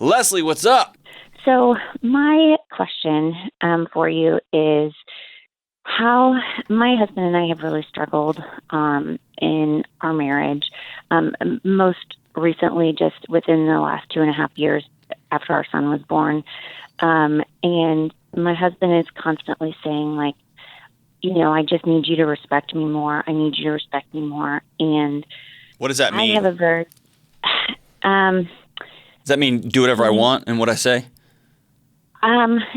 Leslie, what's up? So my question for you is how my husband and I have really struggled in our marriage. Most recently, just within the last 2.5 years after our son was born. And my husband is constantly saying, like, I just need you to respect me more. I need you to respect me more. And What does that mean? I have a very... Does that mean do whatever I want and what I say?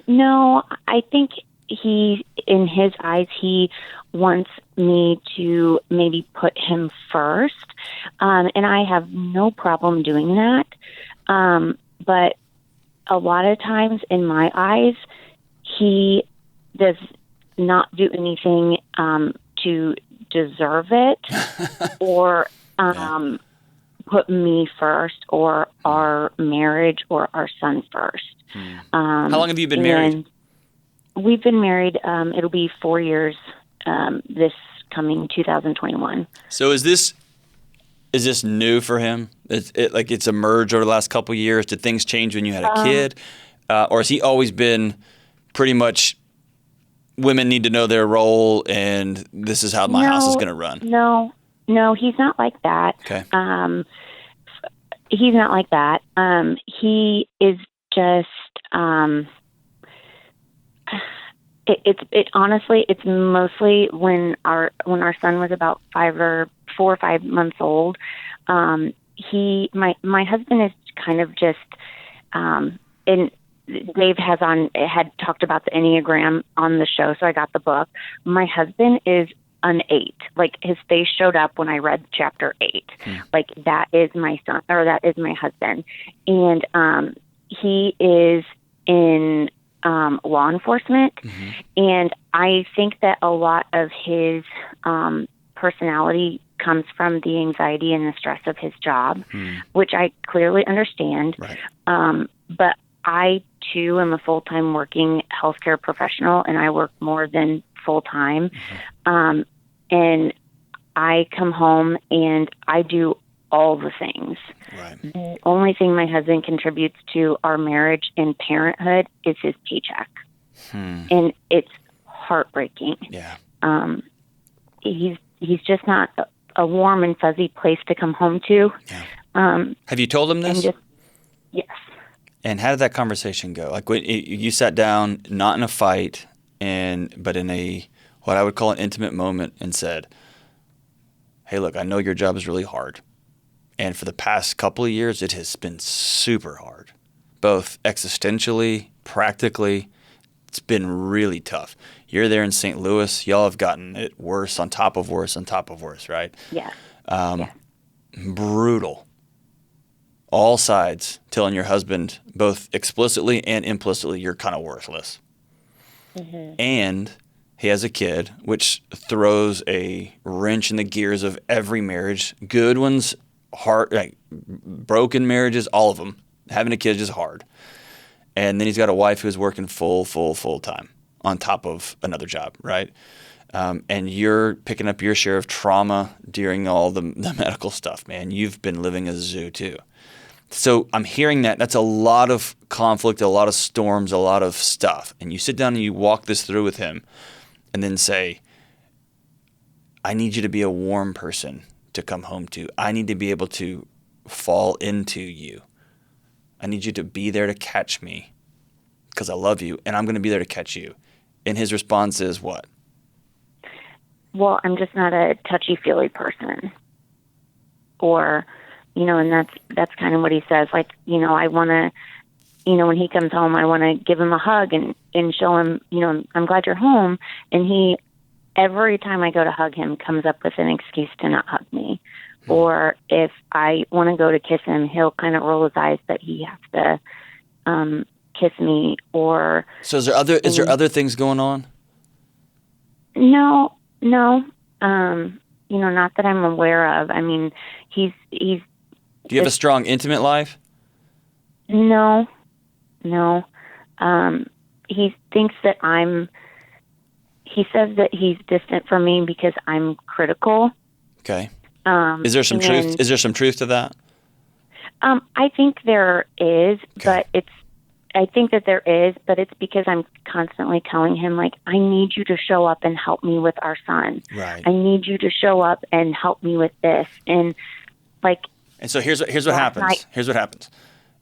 No, I think in his eyes, he wants me to maybe put him first. And I have no problem doing that. But a lot of times in my eyes, he does not do anything to deserve it or put me first or our marriage or our son first. How long have you been married? We've been married. It'll be 4 years this coming 2021. So is this new for him? It's emerged over the last couple of years? Did things change when you had a kid? Or has he always been pretty much women need to know their role and this is how my house is going to run? No, he's not like that. Okay. He's not like that. He is just, honestly, it's mostly when our son was about 4 or 5 months old. My husband is kind of just, and Dave had talked about the Enneagram on the show, so I got the book. My husband is an 8. Like, his face showed up when I read chapter 8. Like, that is my son, or that is my husband. And he is in law enforcement. And I think that a lot of his personality comes from the anxiety and the stress of his job, which I clearly understand. Right. But I, too, am a full-time working healthcare professional, and I work more than full-time. And I come home and I do all the things. Right. The only thing my husband contributes to our marriage and parenthood is his paycheck. And it's heartbreaking. Yeah. He's just not a warm and fuzzy place to come home to. Yeah. Have you told him this? Yes. And how did that conversation go? Like, when you sat down, not in a fight, but in a what I would call an intimate moment, and said, "Hey, look, I know your job is really hard, and for the past couple of years, it has been super hard, both existentially, practically. It's been really tough. You're there in St. Louis. Y'all have gotten it worse on top of worse on top of worse, right? Yes. Brutal. All sides telling your husband, both explicitly and implicitly, you're kind of worthless. And he has a kid, which throws a wrench in the gears of every marriage. Good ones, hard, like broken marriages, all of them. Having a kid is hard. And then he's got a wife who's working full time on top of another job, right? And you're picking up your share of trauma during all the medical stuff, man. You've been living a zoo too. So I'm hearing that. That's a lot of conflict, a lot of storms, a lot of stuff. And you sit down and you walk this through with him and then say, I need you to be a warm person to come home to. I need to be able to fall into you. I need you to be there to catch me because I love you, and I'm going to be there to catch you. And his response is what? Well, I'm just not a touchy-feely person. Or, and that's kind of what he says. Like, I want to, when he comes home, I want to give him a hug and show him, I'm glad you're home. And he, every time I go to hug him, comes up with an excuse to not hug me. Or if I want to go to kiss him, he'll kind of roll his eyes that he has to kiss me. Or so, is there other things going on? No. Not that I'm aware of. I mean, he's. Do you have a strong intimate life? No. He thinks that he says that he's distant from me because I'm critical. Okay. Is there some truth? Is there some truth to that? I think there is, but I think that there is, but it's because I'm constantly telling him, like, I need you to show up and help me with our son. Right. I need you to show up and help me with this. And like, and so here's what happens. Here's what happens.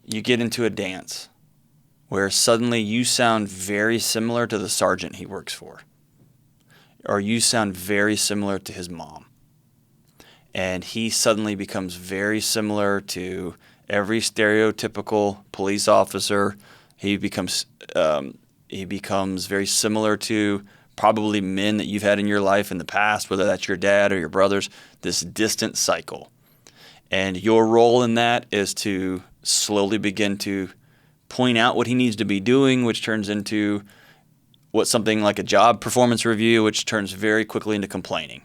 You get into a dance where suddenly you sound very similar to the sergeant he works for, or you sound very similar to his mom. And he suddenly becomes very similar to every stereotypical police officer. He becomes very similar to probably men that you've had in your life in the past, whether that's your dad or your brothers, this distant cycle. And your role in that is to slowly begin to point out what he needs to be doing, which turns into what something like a job performance review, which turns very quickly into complaining,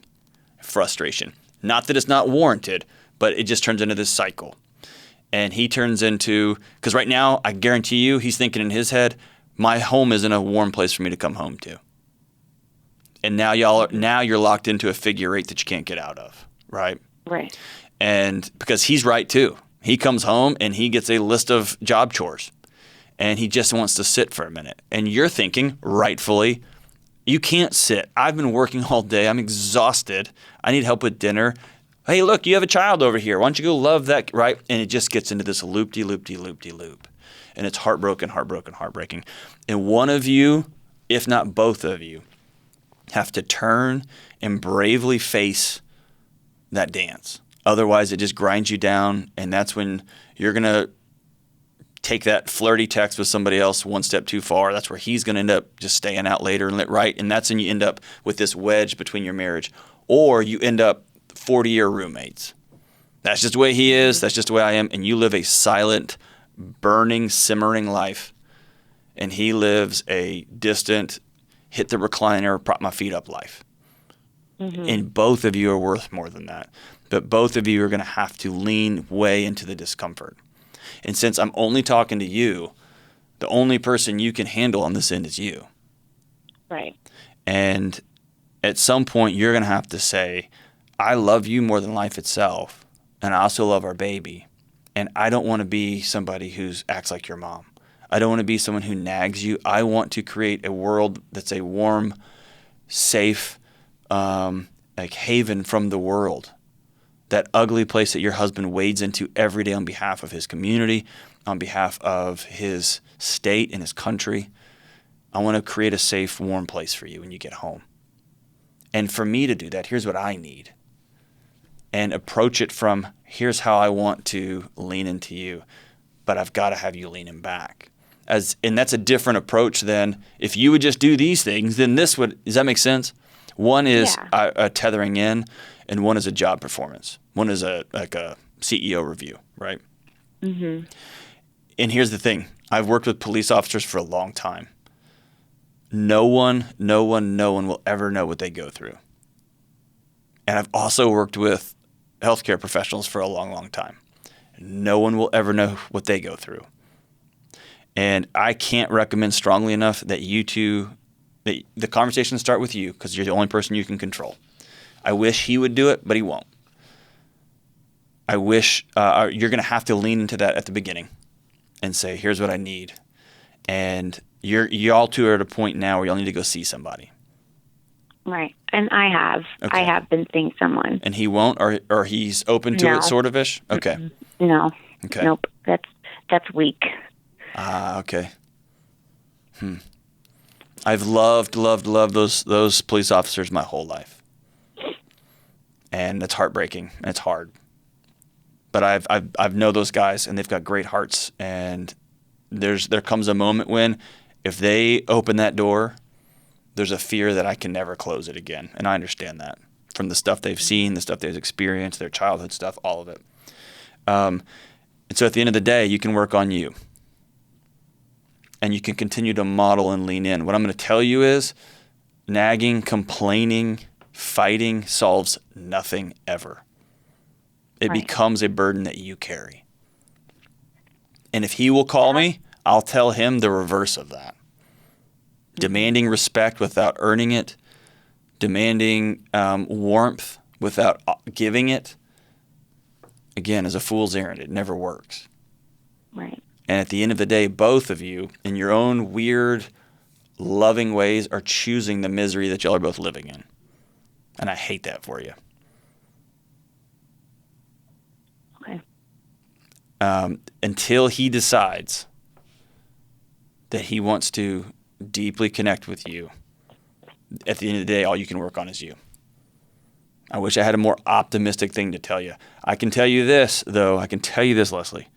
frustration. Not that it's not warranted, but it just turns into this cycle. And he turns into, because right now, I guarantee you, he's thinking in his head, my home isn't a warm place for me to come home to. And now you're locked into a figure eight that you can't get out of, right? Right. And because he's right too. He comes home and he gets a list of job chores and he just wants to sit for a minute. And you're thinking, rightfully, you can't sit. I've been working all day. I'm exhausted. I need help with dinner. Hey, look, you have a child over here. Why don't you go love that, right? And it just gets into this loop-de-loop-de-loop-de-loop. And it's heartbreaking. And one of you, if not both of you, have to turn and bravely face that dance. Otherwise, it just grinds you down, and that's when you're going to take that flirty text with somebody else one step too far. That's where he's going to end up just staying out later, right? And that's when you end up with this wedge between your marriage. Or you end up 40-year roommates. That's just the way he is. That's just the way I am. And you live a silent, burning, simmering life. And he lives a distant, hit the recliner, prop my feet up life. Mm-hmm. And both of you are worth more than that. But both of you are going to have to lean way into the discomfort. And since I'm only talking to you, the only person you can handle on this end is you. Right. And at some point, you're going to have to say, I love you more than life itself, and I also love our baby. And I don't want to be somebody who acts like your mom. I don't want to be someone who nags you. I want to create a world that's a warm, safe, haven from the world. That ugly place that your husband wades into every day on behalf of his community, on behalf of his state and his country. I want to create a safe, warm place for you when you get home. And for me to do that, here's what I need. And approach it from, here's how I want to lean into you, but I've got to have you leaning back. And that's a different approach than if you would just do these things, then this would, does that make sense? One is a tethering in, and one is a job performance. One is a CEO review, right? Mm-hmm. And here's the thing. I've worked with police officers for a long time. No one will ever know what they go through. And I've also worked with healthcare professionals for a long, long time. No one will ever know what they go through. And I can't recommend strongly enough that you two, that the conversation start with you because you're the only person you can control. I wish he would do it, but he won't. I wish you're going to have to lean into that at the beginning and say, here's what I need. And y'all two are at a point now where y'all need to go see somebody. Right. And I have. Okay. I have been seeing someone. And he won't, or he's open to it, sort of ish? Okay. No. Okay. Nope. That's weak. Okay. I've loved those police officers my whole life. And it's heartbreaking and it's hard. But I've know those guys and they've got great hearts, and there comes a moment when if they open that door, there's a fear that I can never close it again. And I understand that from the stuff they've seen, the stuff they've experienced, their childhood stuff, all of it. And so at the end of the day, you can work on you. And you can continue to model and lean in. What I'm going to tell you is nagging, complaining, fighting solves nothing ever. It becomes a burden that you carry. And if he will call me, I'll tell him the reverse of that. Demanding respect without earning it, demanding warmth without giving it, again, is a fool's errand. It never works. Right. And at the end of the day, both of you, in your own weird, loving ways, are choosing the misery that y'all are both living in. And I hate that for you. Okay. Until he decides that he wants to deeply connect with you, at the end of the day, all you can work on is you. I wish I had a more optimistic thing to tell you. I can tell you this, though. I can tell you this, Leslie.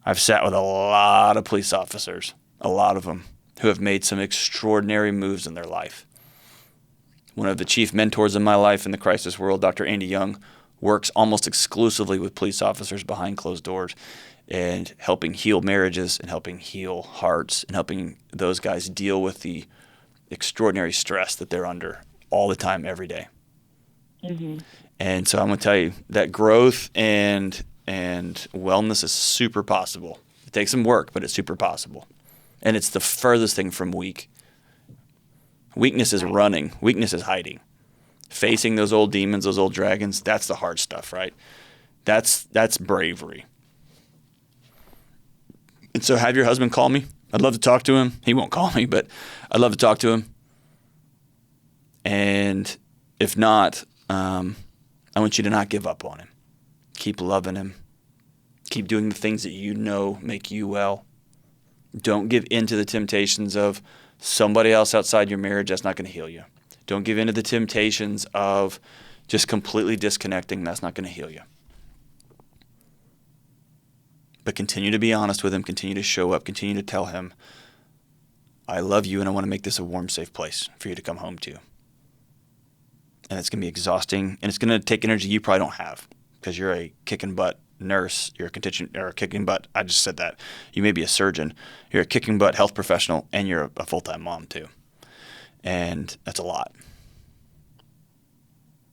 I've sat with a lot of police officers, a lot of them, who have made some extraordinary moves in their life. One of the chief mentors in my life in the crisis world, Dr. Andy Young, works almost exclusively with police officers behind closed doors and helping heal marriages and helping heal hearts and helping those guys deal with the extraordinary stress that they're under all the time, every day. Mm-hmm. And so I'm going to tell you that growth and wellness is super possible. It takes some work, but it's super possible. And it's the furthest thing from weak. Weakness is running. Weakness is hiding. Facing those old demons, those old dragons, that's the hard stuff, right? That's bravery. And so have your husband call me. I'd love to talk to him. He won't call me, but I'd love to talk to him. And if not, I want you to not give up on him. Keep loving him. Keep doing the things that you know make you well. Don't give in to the temptations of somebody else outside your marriage. That's not going to heal you. Don't give in to the temptations of just completely disconnecting. That's not going to heal you. But continue to be honest with him. Continue to show up. Continue to tell him, I love you and I want to make this a warm, safe place for you to come home to. And it's going to be exhausting, and it's going to take energy you probably don't have because you're a kicking butt nurse. You're a kicking butt. I just said that. You may be a surgeon. You're a kicking butt health professional, and you're a full-time mom too. And that's a lot.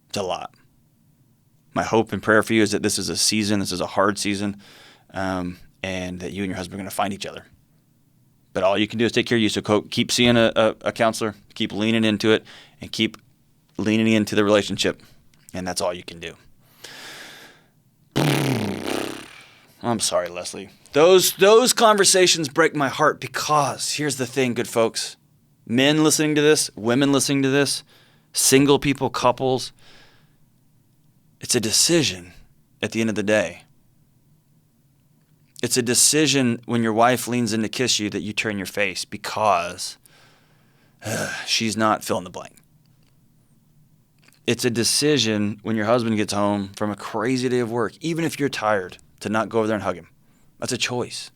It's a lot. My hope and prayer for you is that this is a season. This is a hard season, and that you and your husband are going to find each other. But all you can do is take care of you. So keep seeing a counselor. Keep leaning into it, and keep leaning into the relationship, and that's all you can do. I'm sorry, Leslie. Those conversations break my heart because here's the thing, good folks. Men listening to this, women listening to this, single people, couples, it's a decision at the end of the day. It's a decision when your wife leans in to kiss you that you turn your face because she's not fill in the blank. It's a decision when your husband gets home from a crazy day of work, even if you're tired, to not go over there and hug him. That's a choice.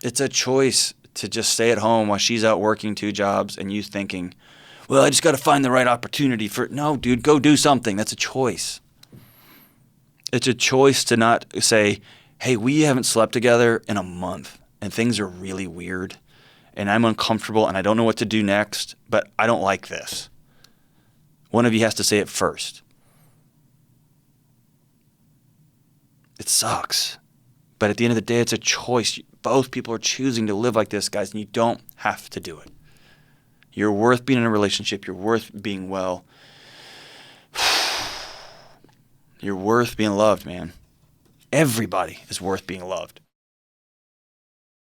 It's a choice to just stay at home while she's out working 2 jobs and you thinking, well, I just got to find the right opportunity for it. No, dude, go do something. That's a choice. It's a choice to not say, hey, we haven't slept together in a month and things are really weird and I'm uncomfortable and I don't know what to do next, but I don't like this. One of you has to say it first. It sucks. But at the end of the day, it's a choice. Both people are choosing to live like this, guys, and you don't have to do it. You're worth being in a relationship. You're worth being well. You're worth being loved, man. Everybody is worth being loved.